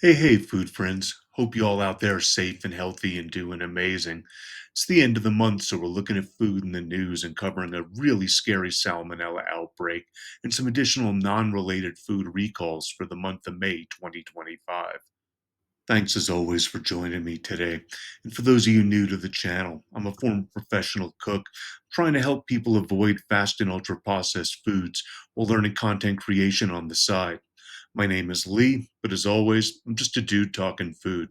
Hey, food friends. Hope you all out there are safe and healthy and doing amazing. It's the end of the month, so we're looking at food in the news and covering a really scary salmonella outbreak and some additional non related food recalls for the month of May 2025. Thanks as always for joining me today. And for those of you new to the channel, I'm a former professional cook trying to help people avoid fast and ultra processed foods while learning content creation on the side. My name is Lee, but as always, I'm just a dude talking food.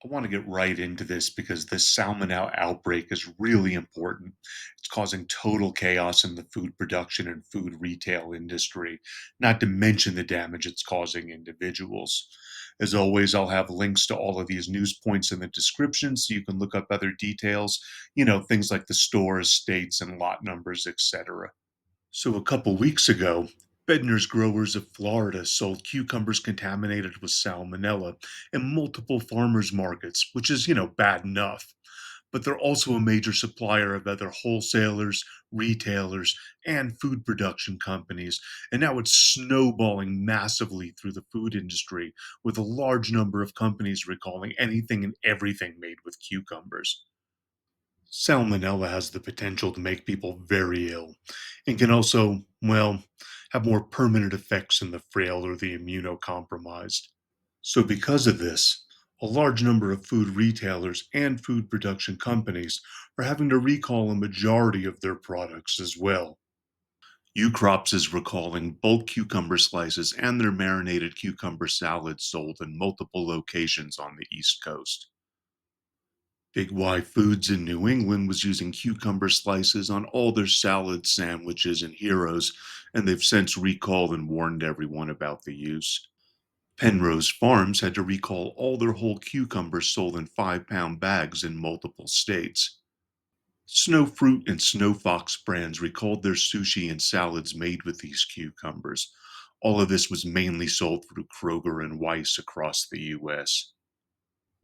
I want to get right into this because this salmonella outbreak is really important. It's causing total chaos in the food production and food retail industry, not to mention the damage it's causing individuals. As always, I'll have links to all of these news points in the description so you can look up other details, things like the stores, states, and lot numbers, etc. So, a couple weeks ago, Bedners Growers of Florida sold cucumbers contaminated with salmonella in multiple farmers markets, which is, bad enough. But they're also a major supplier of other wholesalers, retailers, and food production companies. And now it's snowballing massively through the food industry, with a large number of companies recalling anything and everything made with cucumbers. Salmonella has the potential to make people very ill and can also, well, have more permanent effects in the frail or the immunocompromised. So, because of this, a large number of food retailers and food production companies are having to recall a majority of their products as well. Crops is recalling bulk cucumber slices and their marinated cucumber salads sold in multiple locations on the East Coast. Big Y Foods in New England was using cucumber slices on all their salads, sandwiches, and heroes, and they've since recalled and warned everyone about the use. Penrose Farms had to recall all their whole cucumbers sold in 5-pound bags in multiple states. Snow Fruit and Snow Fox brands recalled their sushi and salads made with these cucumbers. All of this was mainly sold through Kroger and Weiss across the US.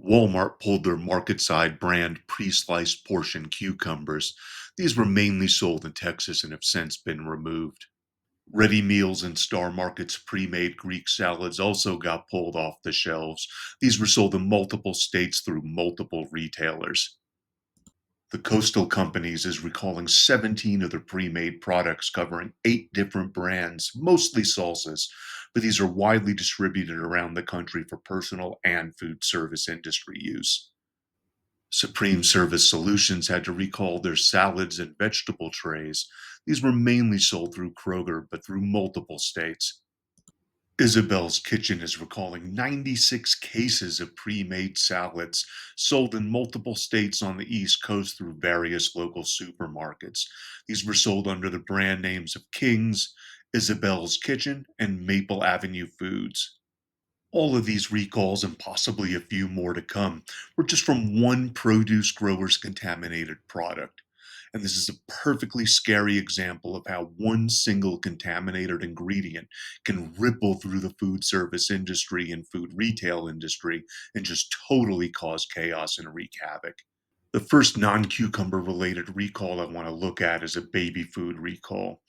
Walmart pulled their market side brand pre sliced portion cucumbers. These were mainly sold in Texas and have since been removed. Ready meals and Star Market's pre made Greek salads also got pulled off the shelves. These were sold in multiple states through multiple retailers. The Coastal Companies is recalling 17 of their pre-made products covering 8 different brands, mostly salsas, but these are widely distributed around the country for personal and food service industry use. Supreme Service Solutions had to recall their salads and vegetable trays. These were mainly sold through Kroger, but through multiple states. Isabel's Kitchen is recalling 96 cases of pre made salads sold in multiple states on the East Coast through various local supermarkets. These were sold under the brand names of King's, Isabel's Kitchen, and Maple Avenue Foods. All of these recalls, and possibly a few more to come, were just from one produce grower's contaminated product. And this is a perfectly scary example of how one single contaminated ingredient can ripple through the food service industry and food retail industry and just totally cause chaos and wreak havoc. The first non cucumber related recall I want to look at is a baby food recall.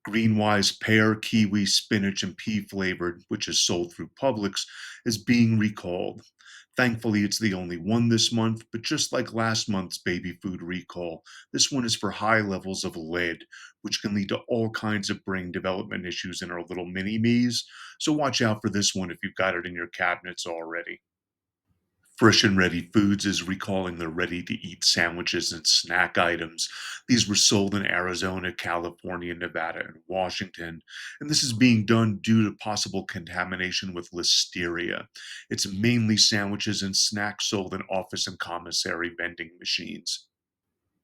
Greenwise pear, kiwi, spinach, and pea flavored, which is sold through Publix, is being recalled. Thankfully, it's the only one this month, but just like last month's baby food recall, this one is for high levels of lead, which can lead to all kinds of brain development issues in our little mini me's. So watch out for this one if you've got it in your cabinets already. Fresh and Ready Foods is recalling their ready to eat sandwiches and snack items. These were sold in Arizona, California, Nevada, and Washington. And this is being done due to possible contamination with listeria. It's mainly sandwiches and snacks sold in office and commissary vending machines.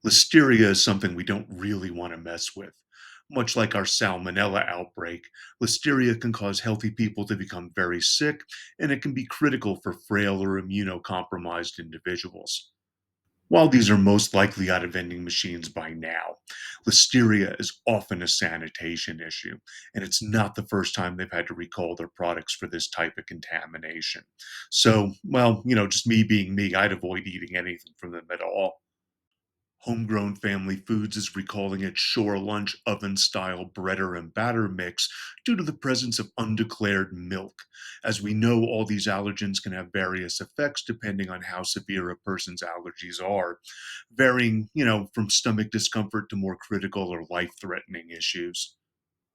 Listeria is something we don't really want to mess with. Much like our salmonella outbreak, listeria can cause healthy people to become very sick, and it can be critical for frail or immunocompromised individuals. While these are most likely out of vending machines by now, listeria is often a sanitation issue, and it's not the first time they've had to recall their products for this type of contamination. So, just me being me, I'd avoid eating anything from them at all. Homegrown Family Foods is recalling its Shore Lunch oven style breader and batter mix due to the presence of undeclared milk. As we know, all these allergens can have various effects depending on how severe a person's allergies are, varying, from stomach discomfort to more critical or life threatening issues.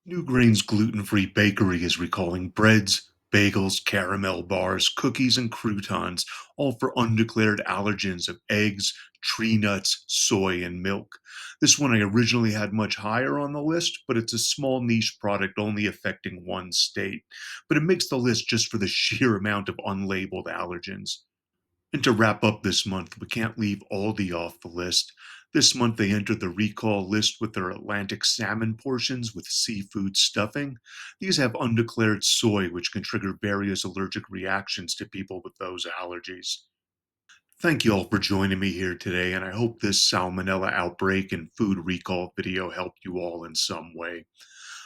New Grains Gluten Free Bakery is recalling breads, bagels, caramel bars, cookies, and croutons, all for undeclared allergens of eggs, tree nuts, soy, and milk. This one I originally had much higher on the list, but it's a small niche product only affecting one state. But it makes the list just for the sheer amount of unlabeled allergens. And to wrap up this month, we can't leave Aldi off the list. This month, they entered the recall list with their Atlantic salmon portions with seafood stuffing. These have undeclared soy, which can trigger various allergic reactions to people with those allergies. Thank you all for joining me here today, and I hope this salmonella outbreak and food recall video helped you all in some way.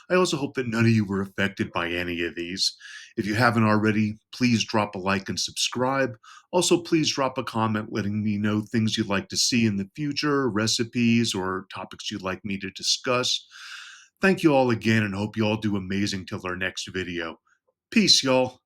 I also hope that none of you were affected by any of these. If you haven't already, please drop a like and subscribe. Also, please drop a comment letting me know things you'd like to see in the future, recipes, or topics you'd like me to discuss. Thank you all again and hope you all do amazing till our next video. Peace, y'all.